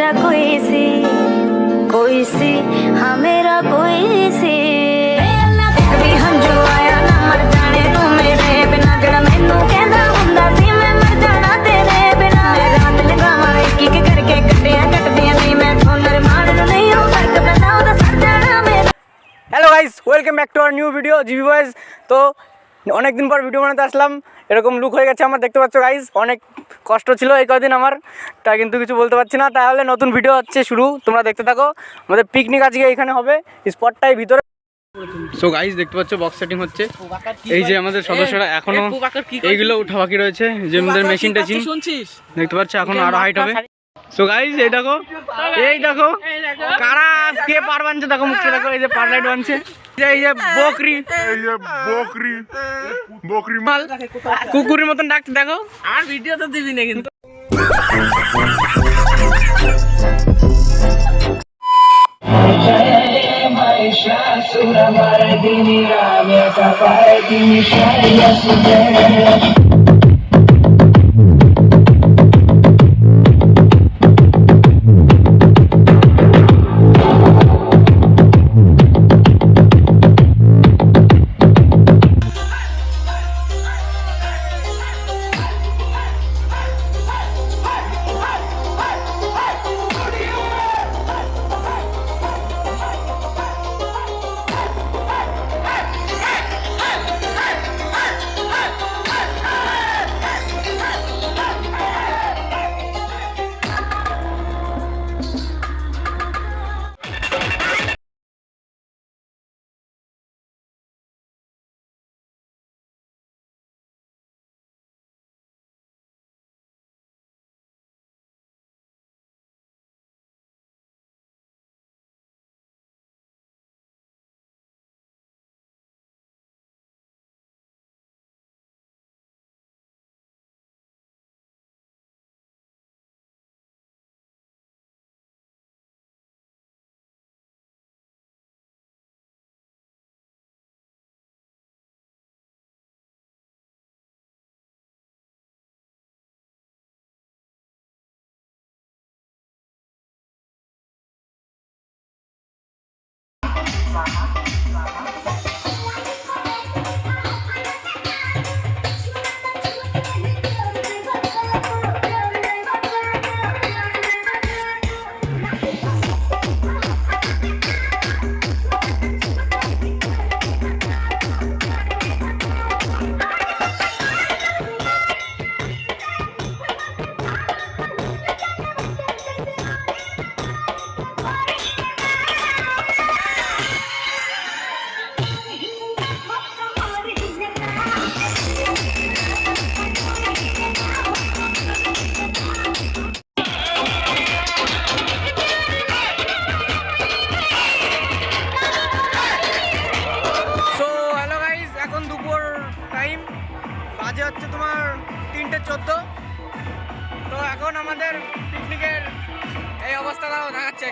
मेरा कोई सी हाँ मेरा कोई सी भी हम जो आया ना मर जाने तू मेरे बिना जड़ा मैनू कहंदा हुंदा सी मैं मर जाना तेरे बिना रात लगावां एक एक करके कटदियां नहीं मैं थोनर मारन नहीं हो फर्क बताओ दा सर जाना मेरा। Hello guys, welcome back to our new video GB boys. তো অনেক দিন পর ভিডিও বানাতে আসলাম, এরকম লুক হয়ে গেছে আমার, দেখতে পাচ্ছ গাইস। অনেক কষ্ট ছিল এই কদিন আমার, তাই কিন্তু কিছু বলতে পারছি না। তাহলে নতুন ভিডিও হচ্ছে শুরু, তোমরা দেখতে থাকো। আমাদের পিকনিক আজকে এখানে হবে, স্পটটাই ভিতরে। সো গাইস দেখতে পাচ্ছ বক্স সেটিং হচ্ছে, এই যে আমাদের সদস্যরা এখনো এইগুলো উঠা বাকি রয়েছে, যে আমাদের মেশিন টেচিং দেখতে পাচ্ছ, এখন আরো হাইট হবে। সো গাইস এই দেখো কারা কে পার বানছে, দেখো মুখে দেখো, এই যে পার লাইট বানছে, এই যে বকরি মাল কুকুরের মতন ডাকতে দেখো। আর ভিডিও তো দিবি না কিন্তু। বাজে হচ্ছে তোমার 3:14। তো এখন আমাদের পিকনিকের এই অবস্থা দেখাচ্ছে।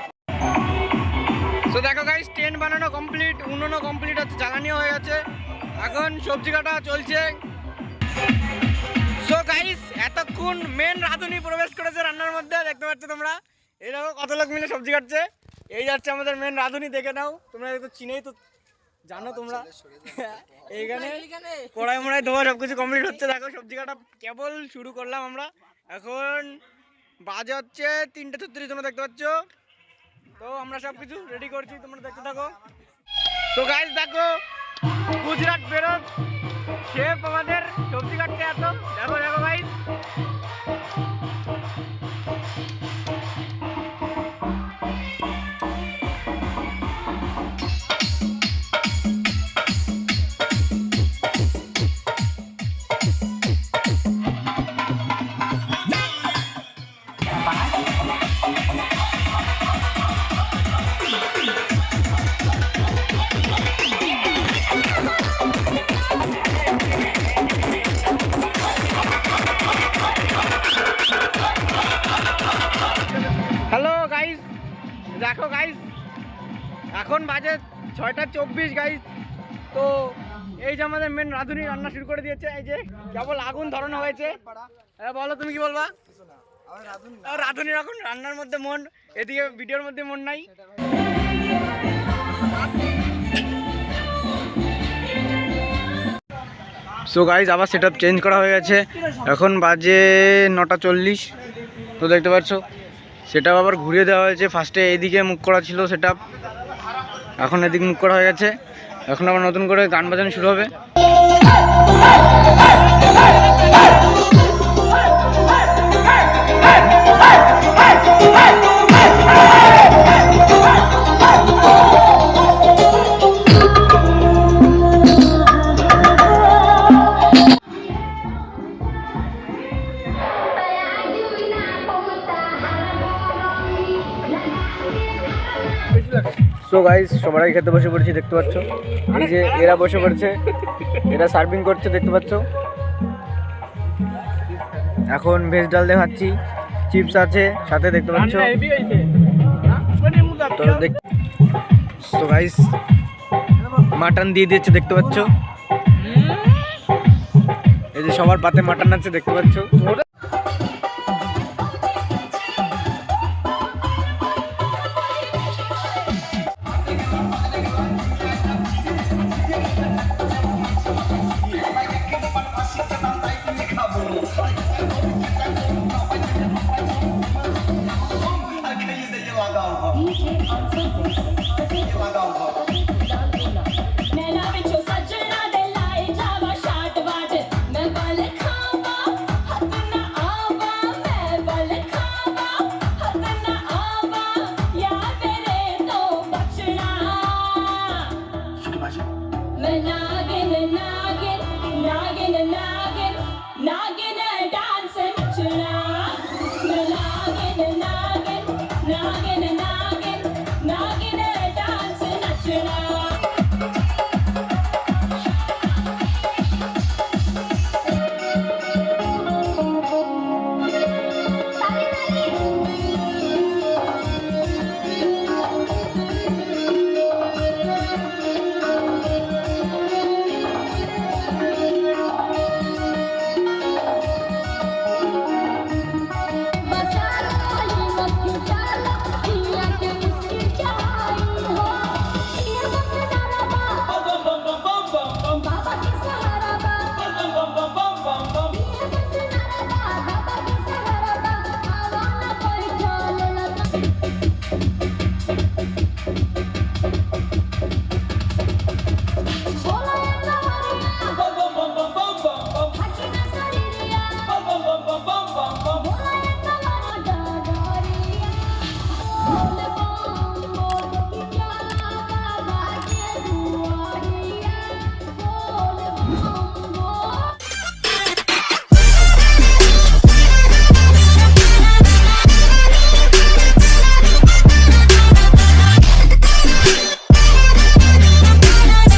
তো দেখো গাইস, টেন্ট বানানো কমপ্লিট, উনুনও কমপ্লিট হচ্ছে, জ্বালানিও হয়ে গেছে, এখন সবজি কাটা চলছে। সো গাইস এতক্ষণ মেন রাঁধুনি প্রবেশ করেছে রান্নার মধ্যে, দেখতে পাচ্ছ তোমরা। এই দেখো কত লোক মিলে সবজি কাটছে, এই যাচ্ছে আমাদের মেন রাঁধুনি, দেখে নাও তোমরা, তো চিনেই তো জানো তোমরা। এইখানে কড়াই মড়াই ধোয়া সবকিছু কমপ্লিট হচ্ছে। দেখো সবজি কাটা কেবল শুরু করলাম আমরা, এখন বাজে হচ্ছে 3:36, তোমরা দেখতে পাচ্ছ। তো আমরা সবকিছু রেডি করছি, তোমরা দেখতে থাকো। তো গাইস দেখো গুজরাট বেরোত শেফ আমাদের সবজি কাটছে, এত দেখো গাইস। দেখো গাইস এখন বাজে 6:24 গাইস। তো এই যে আমাদের মেন রাঁধুনি রান্না শুরু করে দিয়েছে, এই যে কেবল আগুন ধরানো হয়েছে। বলো তুমি কি বলবা? রাঁধুনির এখন রান্নার মধ্যে মন, এদিকে ভিডিওর মধ্যে মন নাই। সো গাইজ আবার সেট আপ চেঞ্জ করা হয়ে গেছে, এখন বাজে 9:40। তো দেখতে পাচ্ছ সেট আপ আবার ঘুরিয়ে দেওয়া হয়েছে। ফার্স্টে এইদিকে মুখ করা ছিল সেট আপ, এখন এদিকে মুখ করা হয়ে গেছে। এখন আবার নতুন করে গান বাজানো শুরু হবে। সো গাইস সবাই খেতে বসে পড়েছি, দেখতে পাচ্ছ। এই যে এরা বসে পড়েছে, এরা সার্ভিং করছে, দেখতে পাচ্ছ। এখন ভেজ ডাল দিয়ে খাচ্ছি, চিপস আছে সাথে, দেখতে পাচ্ছ। তো গাইস মাটন দিয়ে দিয়েছে, দেখতে পাচ্ছ। এই যে সবার পাতে মাটন আছে, দেখতে পাচ্ছ।